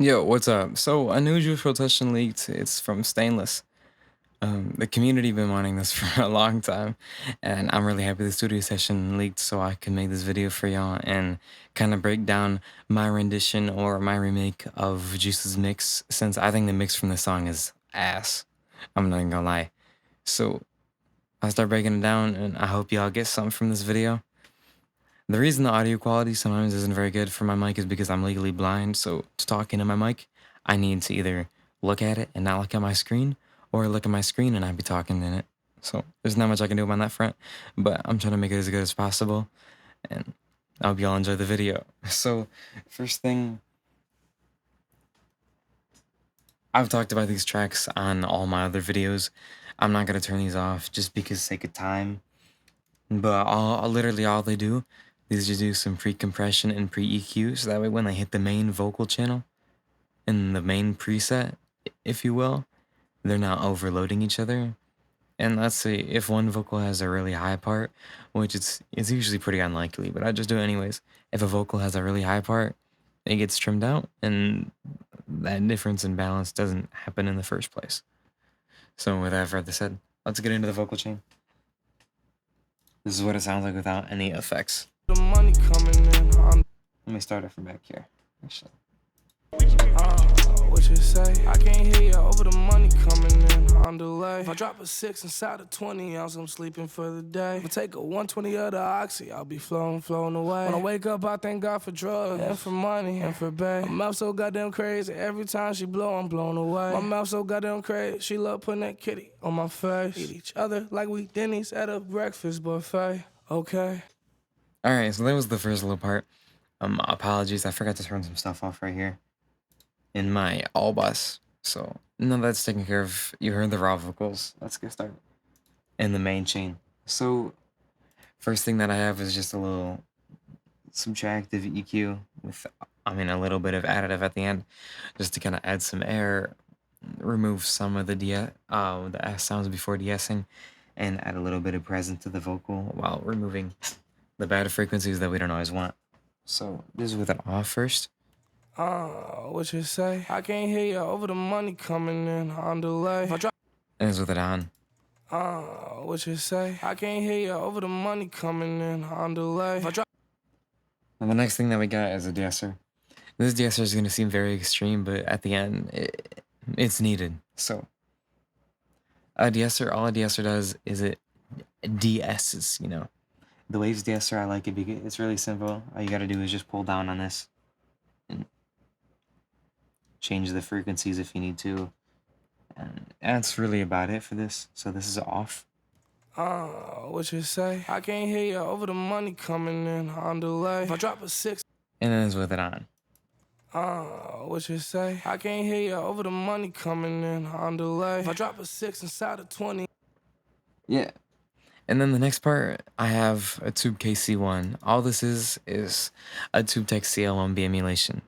Yo, what's up? So a new Juice WRLD session leaked. It's from Stainless. The community been wanting this for a long time, and I'm really happy the studio session leaked so I can make this video for y'all and kind of break down my rendition or my remake of Juice's mix, since I think the mix from the song is ass. I'm not even gonna lie. So I'll start breaking it down, and I hope y'all get something from this video. The reason the audio quality sometimes isn't very good for my mic is because I'm legally blind, so to talk into my mic, I need to either look at it and not look at my screen, or look at my screen and I'd be talking in it. So there's not much I can do on that front, but I'm trying to make it as good as possible, and I hope y'all enjoy the video. So first thing, I've talked about these tracks on all my other videos. I'm not going to turn these off just because sake of time, but literally all they do is just do some pre-compression and pre-EQ, so that way when they hit the main vocal channel and the main preset, if you will, they're not overloading each other. And let's say if one vocal has a really high part, which it's usually pretty unlikely, but I just do it anyways. If a vocal has a really high part, it gets trimmed out, and that difference in balance doesn't happen in the first place. So with that further said, let's get into the vocal chain. This is what it sounds like without any effects. The money coming in. Let me start it from back here, actually. What you say? I can't hear you over the money coming in on delay. If I drop a 6 inside a 20 ounce, I'm sleeping for the day. If I take a 120 of the oxy, I'll be flown away. When I wake up, I thank God for drugs and for money and for bae. My mouth so goddamn crazy, every time she blow, I'm blown away. My mouth so goddamn crazy, she love putting that kitty on my face. Eat each other like we Denny's at a breakfast buffet. Okay. All right, so that was the first little part. Apologies, I forgot to turn some stuff off right here in my all bus. So now that's taken care of. You heard the raw vocals. Let's get started. In the main chain. So first thing that I have is just a little subtractive EQ with, a little bit of additive at the end, just to kind of add some air, remove some of the S sounds before de-essing, and add a little bit of presence to the vocal while removing the bad frequencies that we don't always want. So this is with it off first. What you say? I can't hear you over the money coming in on delay. And it's with it on. What you say? I can't hear you over the money coming in on delay. And the next thing that we got is a de-esser. This de-esser is going to seem very extreme, but at the end, it's needed. So all a de-esser does is it de-esses, The Waves de-esser, I like it because it's really simple. All you got to do is just pull down on this and change the frequencies if you need to, and that's really about it for this. So this is off. What you say? I can't hear you over the money coming in on delay. If I drop a 6, and then it's with it on. What you say? I can't hear you over the money coming in on delay. If I drop a 6 inside a 20. Yeah. And then the next part, I have a Tube KC1. All this is a TubeTech CL1B emulation.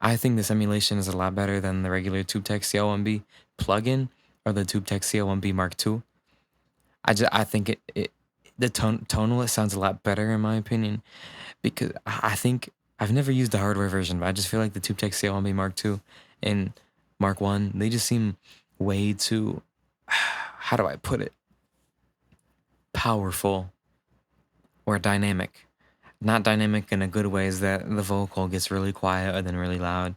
I think this emulation is a lot better than the regular TubeTech CL1B plugin or the TubeTech CL1B Mark II. I think the tonal, it sounds a lot better in my opinion, because I think I've never used the hardware version, but I just feel like the TubeTech CL1B Mark II and Mark I, they just seem way too, how do I put it, powerful or dynamic. Not dynamic in a good way, is that the vocal gets really quiet and then really loud.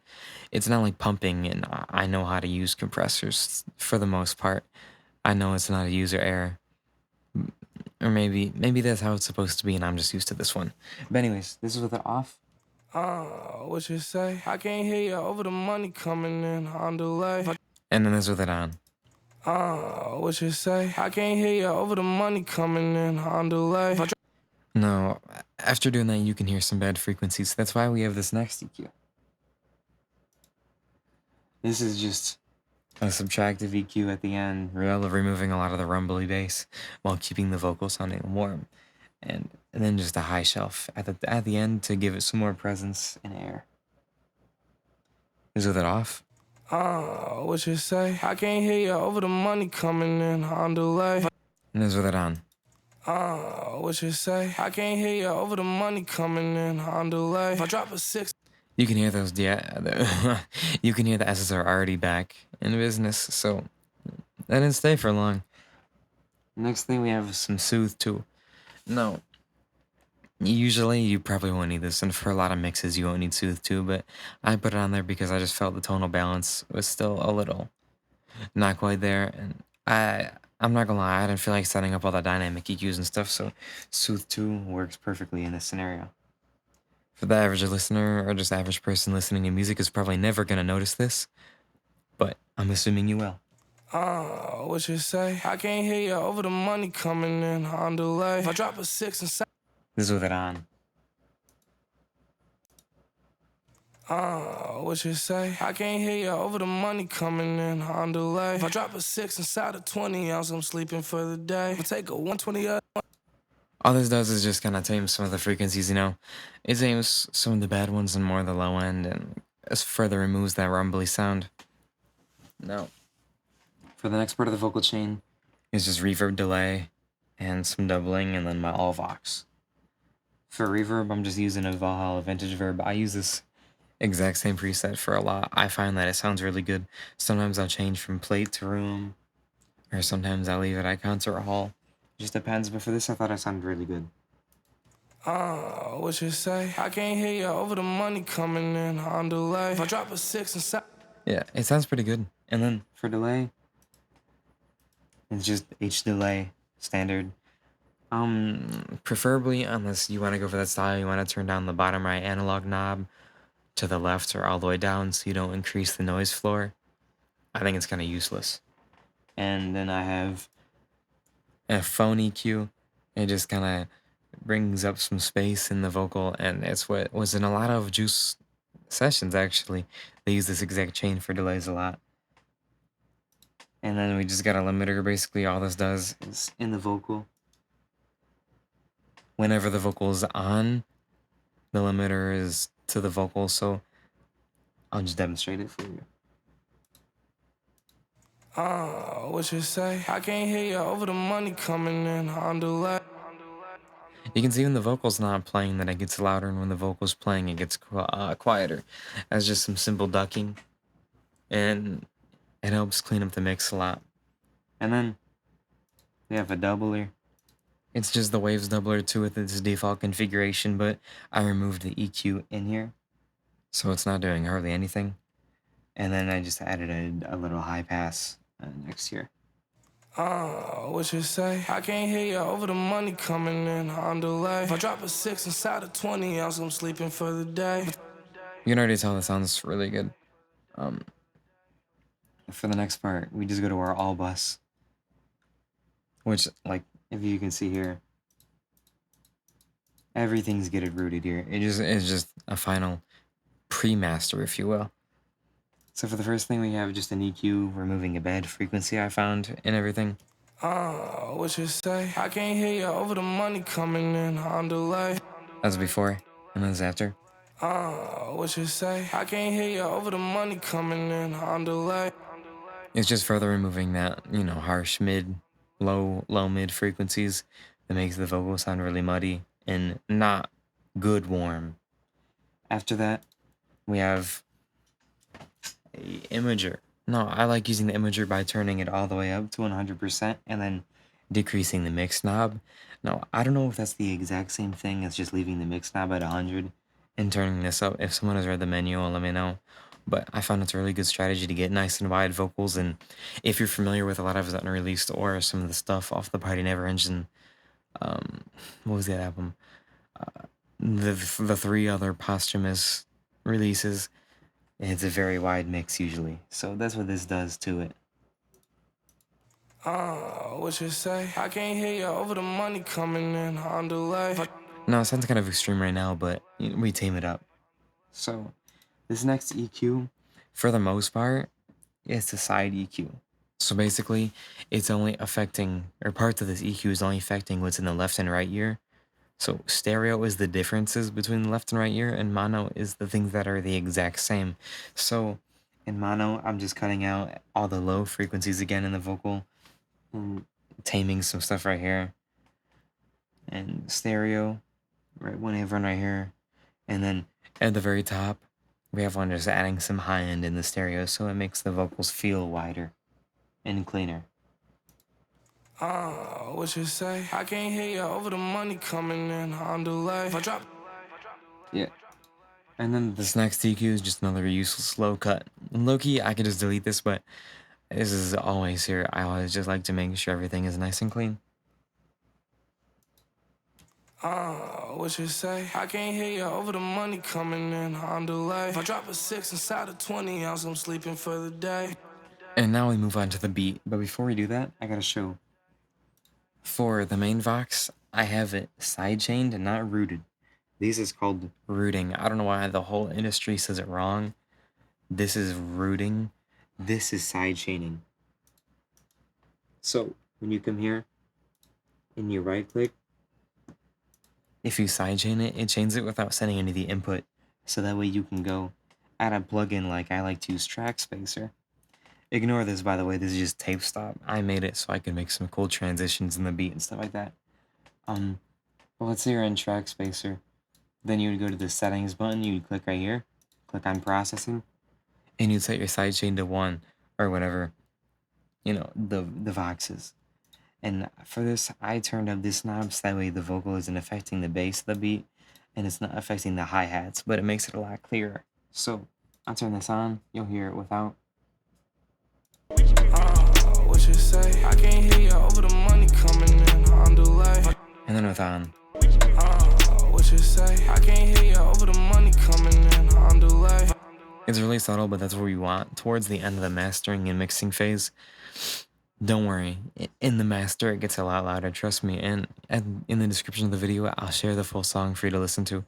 It's not like pumping, and I know how to use compressors for the most part. I know it's not a user error. Or maybe that's how it's supposed to be and I'm just used to this one. But anyways, this is with it off. What you say? I can't hear you over the money coming in on delay. And then this with it on. What you say? I can't hear you over the money coming in on delay. No, after doing that, you can hear some bad frequencies. That's why we have this next EQ. This is just a subtractive EQ at the end, removing a lot of the rumbly bass while keeping the vocal sounding warm. And then just a high shelf at the end to give it some more presence and air. Is with it off? What you say? I can't hear you over the money coming in on delay. And is with it on. What you say? I can't hear you over the money coming in on delay. If I drop a 6. You can hear those, you can hear the S's are already back in business, so that didn't stay for long. Next thing we have some Soothe 2. No, usually you probably won't need this, and for a lot of mixes you won't need Soothe 2, but I put it on there because I just felt the tonal balance was still a little not quite there, and I'm not gonna lie, I didn't feel like setting up all the dynamic EQs and stuff, so Soothe 2 works perfectly in this scenario. For the average listener, or just average person listening to music, is probably never gonna notice this, but I'm assuming you will. What you say? I can't hear you over the money coming in on delay. If I drop a 6 inside. This is with it on. What you say? I can't hear you over the money coming in on delay. If I drop a 6 inside a 20 ounce, I'm sleeping for the day. If I take a 120 All this does is just kind of tame some of the frequencies, you know? It tames some of the bad ones and more the low end, and further removes that rumbly sound. Now, for the next part of the vocal chain, is just reverb delay, and some doubling, and then my all vox. For reverb, I'm just using a Valhalla Vintage Verb. I use this exact same preset for a lot. I find that it sounds really good. Sometimes I'll change from plate to room, or sometimes I'll leave it at concert hall. Just depends, but for this I thought it sounded really good. what you say? I can't hear you over the money coming in on delay. If I drop a 6 inside. Yeah, it sounds pretty good. And then for delay, it's just H delay, standard. Preferably, unless you want to go for that style, you want to turn down the bottom right analog knob to the left or all the way down so you don't increase the noise floor. I think it's kind of useless. And then I have a phone EQ. It just kind of brings up some space in the vocal, and it's what was in a lot of Juice sessions, actually. They use this exact chain for delays a lot. And then we just got a limiter. Basically, all this does is in the vocal. Whenever the vocal is on, the limiter is to the vocal, so I'll just demonstrate it for you. What you say? I can't hear you over the money coming in on delay. You can see when the vocal's not playing that it gets louder, and when the vocal's playing it gets quieter. That's just some simple ducking, and it helps clean up the mix a lot. And then we have a doubler. It's just the waves doubler too with its default configuration, but I removed the EQ in here, so it's not doing hardly anything. And then I just added a little high pass next here. What you say? I can't hear you over the money coming in on delay. If I drop a 6 inside a 20 ounce, I'm sleeping for the day. You can already tell that sounds really good. For the next part, we just go to our all bus, which, like, if you can see here, everything's getting rooted here. It's just a final pre-master, if you will. So for the first thing, we have just an EQ removing a bad frequency I found and everything. What you say? I can't hear you over the money coming in on delay. That's before, and that's after. What you say? I can't hear you over the money coming in on delay. It's just further removing that, you know, harsh mid, low mid frequencies that makes the vocal sound really muddy and not good warm. After that, we have a imager. No, I like using the imager by turning it all the way up to 100% and then decreasing the mix knob. Now, I don't know if that's the exact same thing as just leaving the mix knob at 100 and turning this up. If someone has read the menu, let me know. But I found it's a really good strategy to get nice and wide vocals. And if you're familiar with a lot of his unreleased or some of the stuff off the Party Never Engine, what was that album? The 3 other posthumous releases, it's a very wide mix usually. So that's what this does to it. What you say? I can't hear you over the money coming in on delay. No, it sounds kind of extreme right now, but we tame it up. So this next EQ, for the most part, is the side EQ. So basically, it's only affecting, or parts of this EQ is only affecting what's in the left and right ear. So stereo is the differences between the left and right ear, and mono is the things that are the exact same. So in mono, I'm just cutting out all the low frequencies again in the vocal, and taming some stuff right here. And stereo, right, one run right here. And then at the very top, we have one just adding some high end in the stereo, so it makes the vocals feel wider and cleaner. What you say? I can't hear you over the money coming in on delay. If I drop. Yeah. And then this next EQ is just another useless low cut. And low-key, I could just delete this, but this is always here. I always just like to make sure everything is nice and clean. What you say? I can't hear you over the money coming in on delay. If I drop a 6 inside a 20 ounce, I'm sleeping for the day. And now we move on to the beat. But before we do that, I gotta show. For the main Vox, I have it sidechained and not rooted. This is called rooting. I don't know why the whole industry says it wrong. This is rooting. This is sidechaining. So when you come here and you right click, if you sidechain it, it chains it without sending any of the input. So that way you can go add a plugin like I like to use Track Spacer. Ignore this, by the way, this is just tape stop. I made it so I could make some cool transitions in the beat and stuff like that. But let's say you're in Track Spacer. Then you would go to the settings button, you would click right here, click on processing, and you'd set your sidechain to 1 or whatever, you know, the Vox is. And for this, I turned up this knob so that way the vocal isn't affecting the bass of the beat, and it's not affecting the hi-hats, but it makes it a lot clearer. So I'll turn this on, you'll hear it without. What you say? I can't hear you over the money coming in on delay. And then with on. What you say? I can't hear you over the money coming in on delay. It's really subtle, but that's what we want. Towards the end of the mastering and mixing phase, don't worry. In the master, it gets a lot louder, trust me. And in the description of the video, I'll share the full song for you to listen to.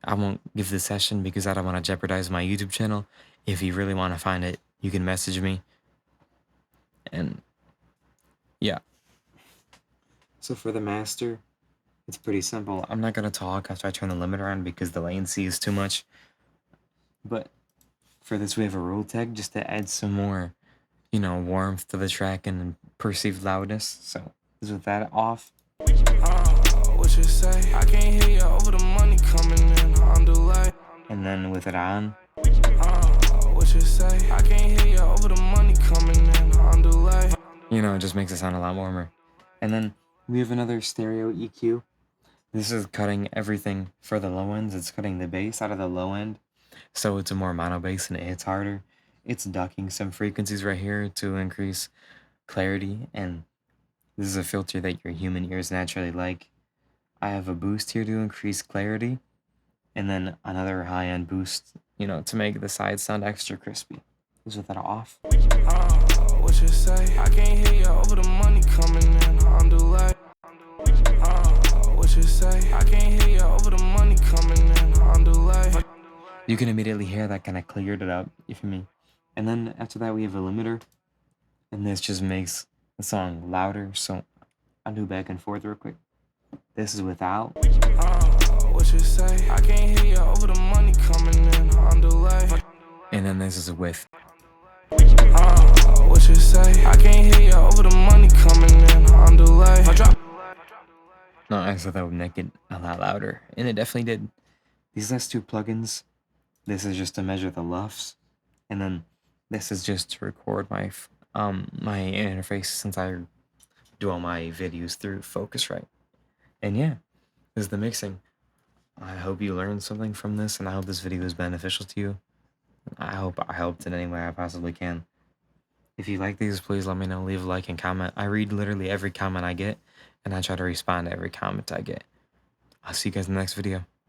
I won't give the session because I don't want to jeopardize my YouTube channel. If you really want to find it, you can message me. And yeah. So for the master, it's pretty simple. I'm not going to talk after I turn the limiter on because the latency is too much. But for this, we have a roll tag just to add some more, you know, warmth to the track and perceived loudness. So just with that off. What you say? I can't hear you over the money coming in on delay. And then with it on. What you say? I can't hear you over the money coming in on delay. You know, it just makes it sound a lot warmer. And then we have another stereo EQ. This is cutting everything for the low ends. It's cutting the bass out of the low end, so it's a more mono bass and it hits harder. It's ducking some frequencies right here to increase clarity, and this is a filter that your human ears naturally like. I have a boost here to increase clarity, and then another high-end boost, you know, to make the sides sound extra crispy. Just with that off. What you say? I can't hear you over the money coming in on delay. What you say? I can't hear you over the money coming in on delay. You can immediately hear that kind of cleared it up, you feel me? And then after that we have a limiter, and this just makes the song louder, so I'll do back and forth real quick. This is without. What you say? I can't hear you over the money coming in on delay. And then this is with. What you say? I can't hear you over the money coming in on delay. No, I thought that would make it a lot louder, and it definitely did. These last two plugins, this is just to measure the LUFS, and then this is just to record my my interface since I do all my videos through Focusrite. And yeah, this is the mixing. I hope you learned something from this, and I hope this video is beneficial to you. I hope I helped in any way I possibly can. If you like these, please let me know. Leave a like and comment. I read literally every comment I get, and I try to respond to every comment I get. I'll see you guys in the next video.